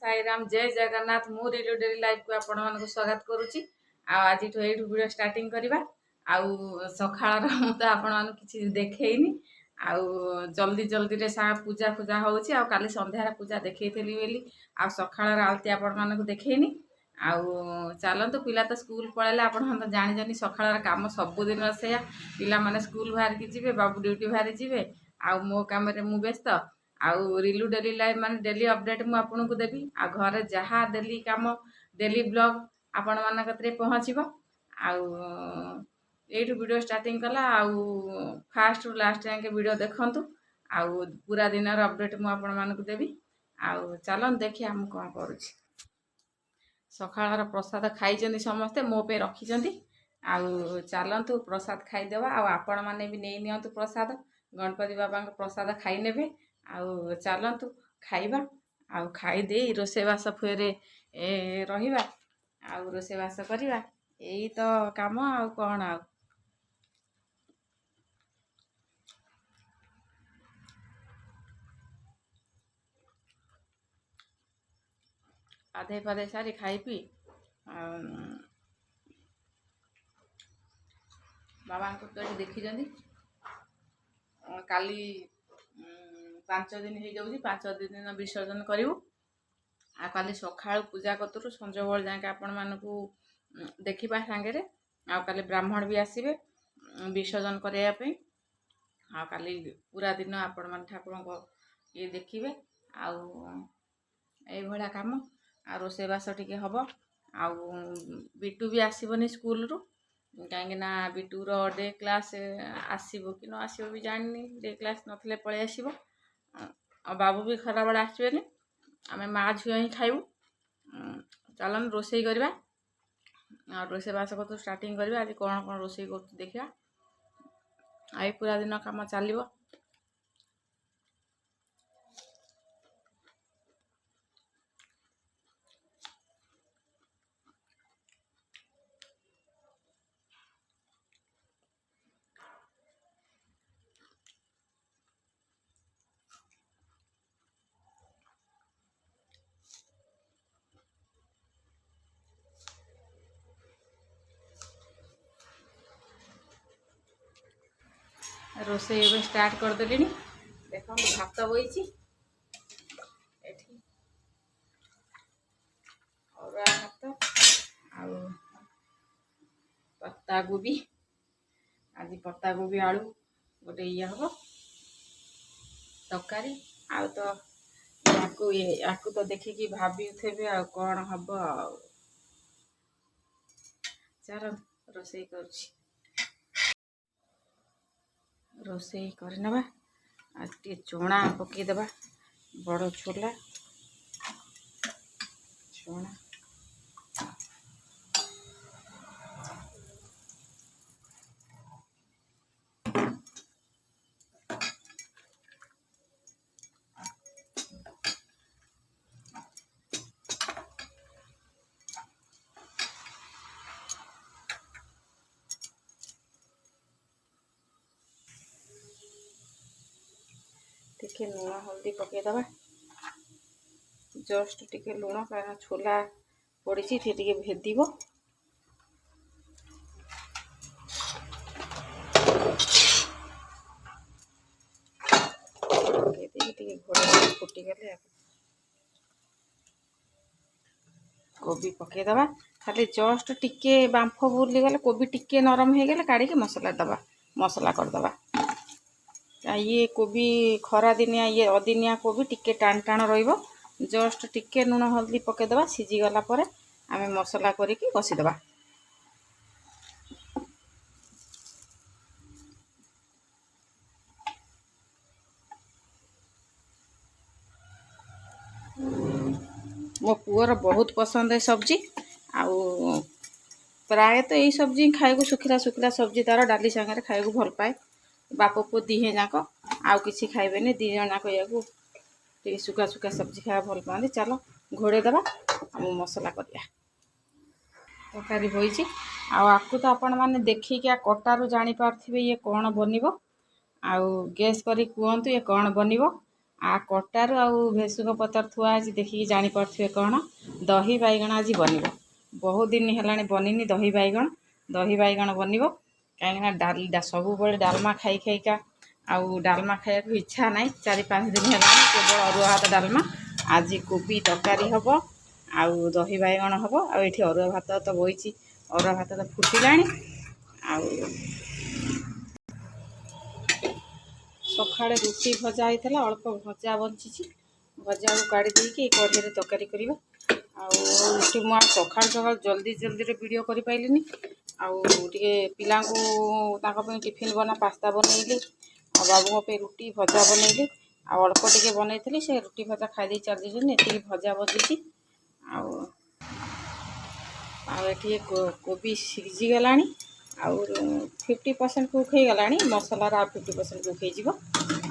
साईराम जय जगन्नाथ मु रिलु daily life को आपण मानक स्वागत करुच्ची। आज वीडियो स्टार्टिंग करवा सकाळ मु तो आपण मान किसी देखनी जल्दी जल्दी रे सा पूजा पूजा होची काली संध्यार पूजा देखैथली बेली सकाळ आलती आपण मानक देखैनी चलतु पिला तो स्कूल पळाइले आपण तो जानी सकाळ काम सबुदिन से पिला माने स्कूल बाहर की जिवे बाबू ड्यूटी बाहर जिवे मो काम रे मु व्यस्त रिलु डेली लाइफ माने डेली अपडेट मु आपन को देबी घरे जहाँ डेली काम डेली ब्लॉग आपण मान कतरे पहुँचब एठू वीडियो स्टार्टिंग कला फास्ट लास्ट जाके वीडियो देखंतु पूरा दिन अपडेट मु आपण मान को देबी चलन देखिए हम कौन करुछि। सकाळर प्रसाद खाई समस्ते मो पे रखी चलतु प्रसाद खाईदेवा आपण मैंने भी नहीं नियंतु प्रसाद गणपति बाबा प्रसाद खाई नेबे चलतु खाइबा खाईदे रोषेबास फेरे रहिबा रोषेबास करवा यही तो काम कौन आधे पाधे सारी खाई पी बाबा को तो देखी काली 5 दिन हो जाऊँगी 5 दिन विसर्जन करूँ काली सकाळ पूजा कतरू संज बल जाके आपण मानू देखा सांगे काली ब्राह्मण भी आसबे विसर्जन करने काली पूरा दिन आपण मान ठाकुर ये देखिए भाया कम रोषेबास टी हम बिटू भी आसबनी स्कूल रू कहीं बिटूर डे क्लास आसब कि न आसब भी जानी डे क्लास नथिले पळे आसब बाबू भी खरा बेला आसबेनि आम माँ झील ही खाइबू चलन रोषे करवा रोषेबास को स्टार्टिंग करवा आज कौन कौन रोषे कर देखा आई पूरा दिन काम चलो। रोषे स्टार्ट करदेली देख भात बही अरुआ भात पत्ता गोभी आज पत्ता गोभी आलू गोटे ये हम तरकारी तो तो देखिकी भाभी थे कौन हम चल रोषे करुछि रोषे करनबा आज टे चोणा पकईदेवा बड़ छोला चोणा टिके लुण हल्दी पकईदेवा जस्ट टिके लुण कारण छोला पड़ी टे भेदिब घोड़ा फुटीगले कोबी पकईदेवा खाली जस्ट टिके बांफ बुलीगले कोबी टिके नरम हो गले काढ़ी मसला दबा मसला करदबा ये कोबी खरा दिनिया ये अदिनिया कोबी टिके टाण टाण रहिबो जस्ट टिके लुण हल्दी पकईदेवा सीझी गला परे आमे मसला करिकी कसीदेवा मो पुअर बहुत पसंद है सब्जी प्राय तो यही सब्जी खाए सुखिला सुखिला सब्जी तार डाली सांगे खाए भल पाए बाप पु दिहे जाक आउ कि खाइबे दी जन जाक या सुखा सुखा सब्जी खाया भल पाती चलो घोड़ेदेवा मसला करिया तरकारी होइछि आपको तो आपण मैंने देखिक कटारू जापारे ये कौन बनब गैस करी कहतु ये कौन बनब कटारू आउ भेसुंग पतर थुआ है देखिए जापे कौन दही बैगण आज बन बहुत दिन है बनी दही बैगण बन कहीं सब डालमा खाई खाइका आउ डालमा खाया इच्छा ना 4-5 दिन है केवल अरुआ भात डालमा आज कोबी तरकारी हम आउ दही बैगण हम आठी अरुआ भात तो बही अरुआ भात तो फुटिला सकाଳେ रुटी भजा होता अल्प भजा बंची भजा को काढ़ी देकी कढ़ी तरकारी करवा आउटी मुझे सकाल सकाल जल्दी जल्दी वीडियो कर पाइलिनी आउे पिला टिफिन बना पास्ता बनइली आ बाबू पे रुटी भजा बनइली अल्प टे बनई से रुटी भजा खाई चल ये भजा बची आठी कोबी सीझीगला आउ 50% कुक हो गला मसलार आ 50% कुक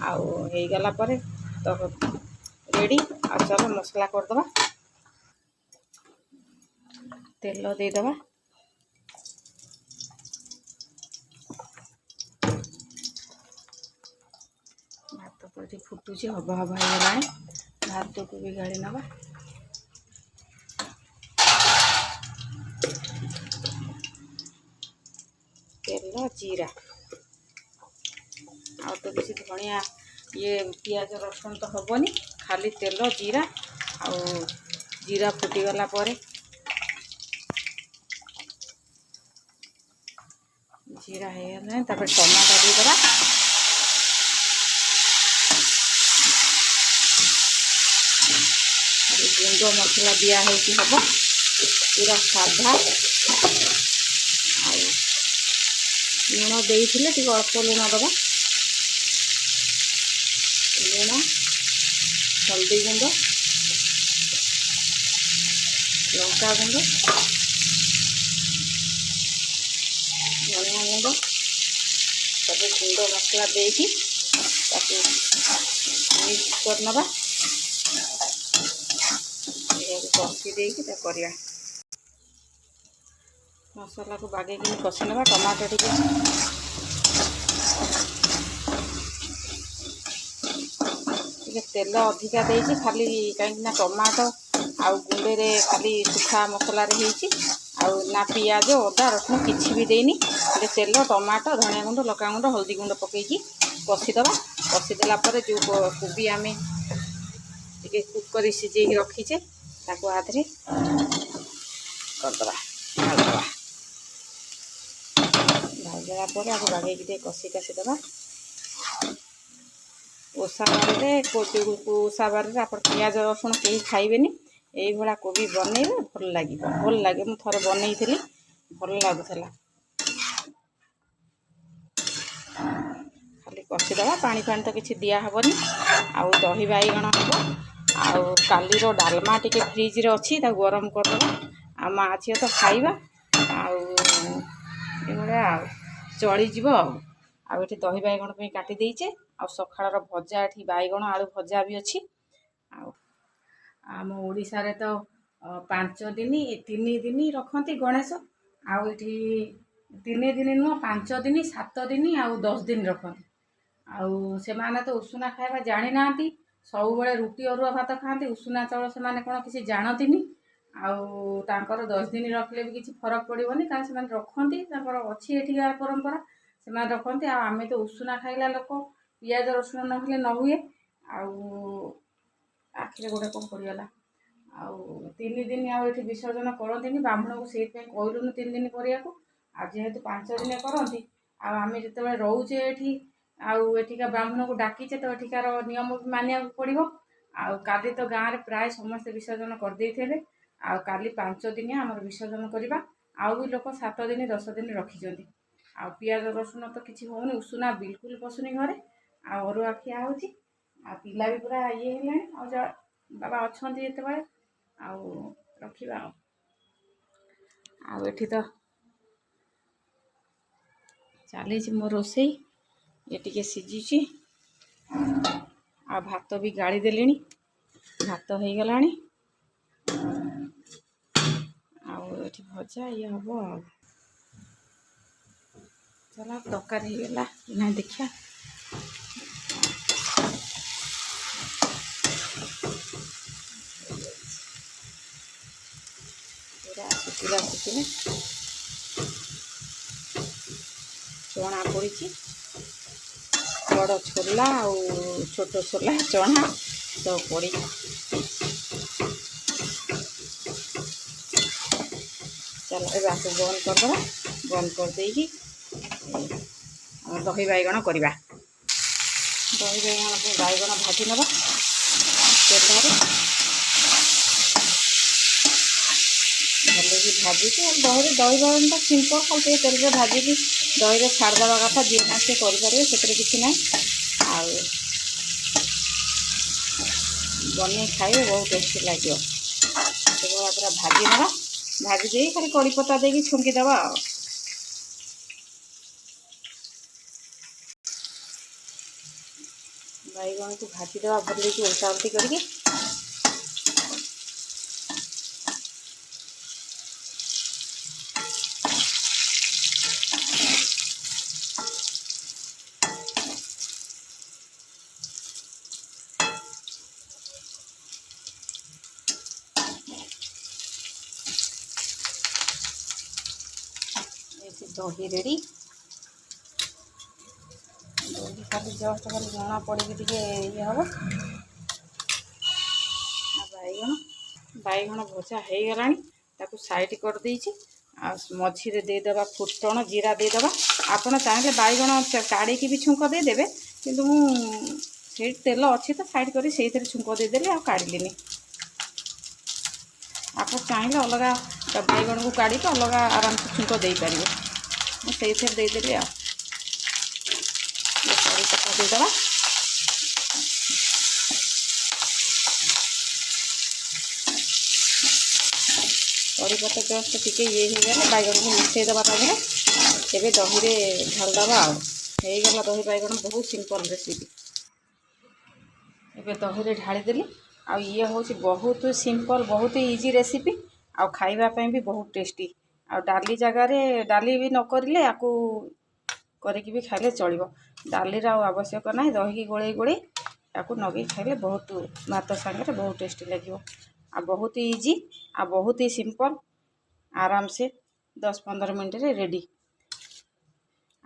हो गला तो रेडी आ चलो मसला करदे तेल देदबा भात तो ये फुटुची हवा हवा हो गला भात को भी गाड़ी नवा तेल जीरा आ तो किसी धनिया ये पियाज रसुन तो हेनी खाली तेल जीरा आ जीरा फुटीगला जीरा है टमाटो देदबा गुंड मसला दिया हम पूरा साधा लुण देते टे अल्प लुण दबा लुण हल्दी गुंड लंका गुंड धनिया गुंड सब गुंड मसला देकी मिक्स करनबा कषी देकी करवा मसला को बागे कषि ना टमाटो टे तेल अधिका दे खाली कहीं टमाटो आउ गुंडे खाली सुखा मसला ना पियाज अदा रसुण किसी भी देनी तेल टमाटो धनिया गुंड लका गुंड हल्दी गुंड पकईकी कषिदबा कषिदेला जो कोबी आम टे कुक कर सीझे रखीचे ताको आधे करदबा ढालदबा ढालदेला आगे बागे कषि काशीदबा ओषा बारे ओषा बारे आप पियाज रसुण कहीं खाइबे यही भाया कोबी बनइबे भल लगे मुझे थोड़े बनई भल लगुला खाली कषिदबा पानी फानी तो किसी दिहबनी आउ दही बैगण हम आउ कालीर डालमा टे फ्रिज रे अच्छी गरम करदबा आ माँ झील तो खाइबा आउ चलीज आठी दही बैगण काटी देचे आ सकाळर भजा एठी बैगण आलू भजा भी अच्छी आम ओडिशा रे तो 5 दिन 3 दिन रखती गणेश आठी 3 दिन नुह 5 दिन 7 दिन आउ 10 दिन रखती आउ से माने तो उषुना खाଇବା जानी ना सब बड़े रुटी अरुआ भात खाती उषुना चाउल से माने कौन किसी जानती आउ तांकर 10 दिन रखले भी किसी फरक पड़ोनी कारण से रखती अच्छी एठिकार परंपरा से रखती आम तो उषुना खाइला लोक पियाज रसुण ना न हुए आखिरे गोटे कौन पड़गला आउ 3 दिन आठ विसर्जन करती ब्राह्मण को से कहलुन 3 दिन करने को जेहेतु 5 दिन करती आम जो रोचे एठिका ब्राह्मण को डाकीचे तो एठिकार नियम भी मानिया पड़ो काली तो गाँव में प्राय समस्त विसर्जन करदे काली 5 दिन आम विसर्जन करवा आउ भी लोक 7 दिन 10 दिन रखिंट आ पियाज रसुण तो किसी होनी उषुना बिल्कुल पशुनी घरे अरुआ खिया हो पिला भी पूरा ये है बाबा अच्छा जिते बड़े रखा आठी तो चली मो रोसे ये टे सीझी आ भात भी गाड़ी देली भात हो गला आठी भजा ये हम चला तरकारी हो गला ना देखिया पूरा सुखिला सुखिला चना पड़ी बड़ छोला और छोट छोला चना सब पड़ी चलो ए बात बंद करदे बंद कर देगी दही बैगण करवा दही बैगण भाजी नवा तेल भले भाजी दही बैगणटा सिंपल खाली तेल भाजी दही छाड़देवा कथा जी ना सी करें से किसी ना बन खाइए बहुत टेस्टी लगे पूरा भाजी नवा भाजी दे खाली कड़ी पत्ता देकी छुंकीदवा बैगण को भाजीदवा भले कि उल्टा उल्टी करके दही रेडी दही खाली जस्ट खाली लुण पड़ी ये हम बैगण भजा हो गला साइड कर देछि मझे देदेबा फुटण जीरा देदेबा आपड़ चाहिए बैगण काढ़ी भी छुंक देदेवे किंतु मुझे तेल अच्छी तो साइड कर छुंक देदेली आ काढ़िली आप चाहिए अलग बैगण को काढ़ी अलग आराम से छुंक दे पारे मुझे देदेली आ कड़ी पत्ता देदेबा कड़ी पत्ता जस्ट टिके ये हो गला बैगण को मिसईदेवा एवं दही ढालदेवा आगला दही बैगण बहुत सिंपल रेसिपी एवं दही ढालीदेली आ ये हूँ बहुत सिंपल बहुत इजी रेसिपी आ खाइबापी भी बहुत टेस्टी आ डाली जगार डाली भी न करें आपको करके भी खाइले चलो डालीर आवश्यक ना दही की गोले गोले आपको नगे खाइले बहुत भात सांगे बहुत टेस्टी लगे आ बहुत इजी आ बहुत ही सिंपल आराम से 10-15 मिनट रे रेडी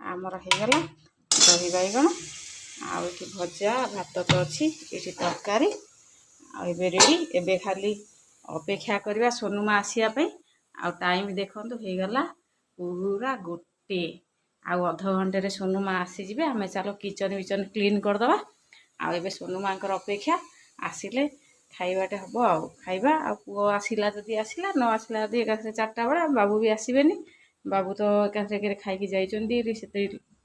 आमर होगला दही बैगण आ भजा भात तो अच्छी ये तरकारी आबे रेडी एबे खाली अपेक्षा करवा सोनुमा आसवाई आ टाइम देखो होगला पूरा गोटे आउ अध घंटे सोनुमा आसीजे आम चलो किचन विचन क्लीन करदे आबे सोनुमा अपेक्षा आसिले खाइबाटे हम आ खाइबा आ पुओ आसला जदि आसला न आसला जदि एकाथरे 4टा बेला बाबू भी आसबेनी बाबू तो एकाथरे खाई जाइए से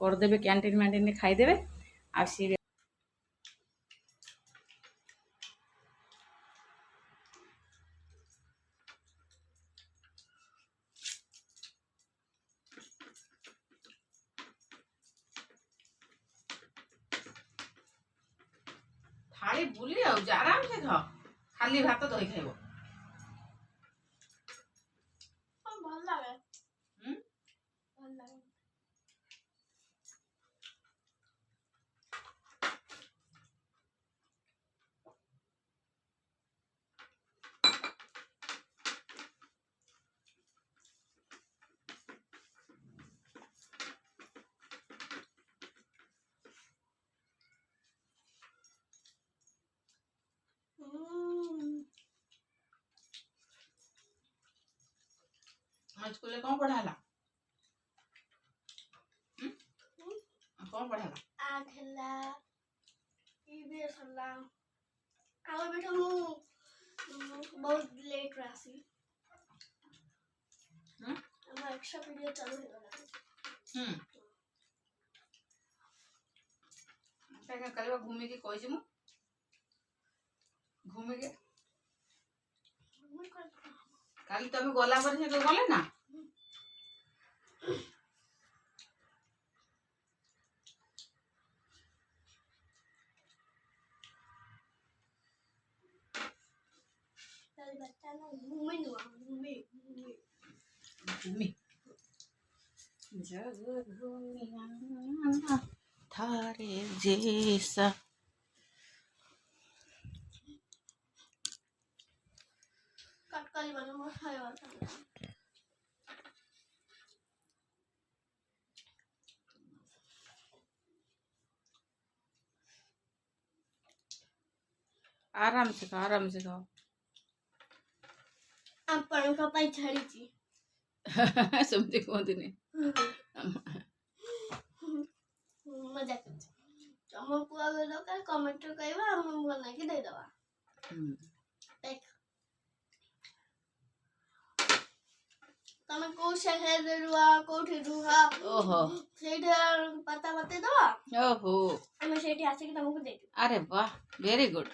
करदे कैंटीन मैंटीन खाईदे आसी थाली बुली आराम से खाओ खाली भात दही खाइब स्कूल कौन पढ़ाला कौन पढ़ाला आज हला ईबीएस हला आगे बेटा मु बहुत लेट रासी हम एक्स्ट्रा पीरियड चालू हो गला क्या करबा घूमे के कहि मु घूमे के काली तुम गला पर से गले ना बच्चा ना घूमे नुआ घूमे घूमे जग घूमिया थारे जैसा कटकली बना मत खाए आराम से खाओ, आराम से खाओ। ଆପଣଙ୍କ ପାଇଁ ଛାଡ଼ିଛି। ସେମିତି କୁହନ୍ତିନି। ମଜା କରୁଛି। ତମକୁ ଆଗ ଦରକାର କମେଣ୍ଟରେ କହିବା ଆମେ ବନେଇକି ଦେଇଦବା। ଦେଖ ତମେ କୋଉ ସହରରେ ରୁହ କୋଉଠି ରୁହ ओहो ସେଇଟା ପତା ବତେଇଦବା ओहो ଆମେ ସେଇଠି ଆସିକି ତମକୁ ଦେଇଦେବୁ। अरे वाह वेरी गुड।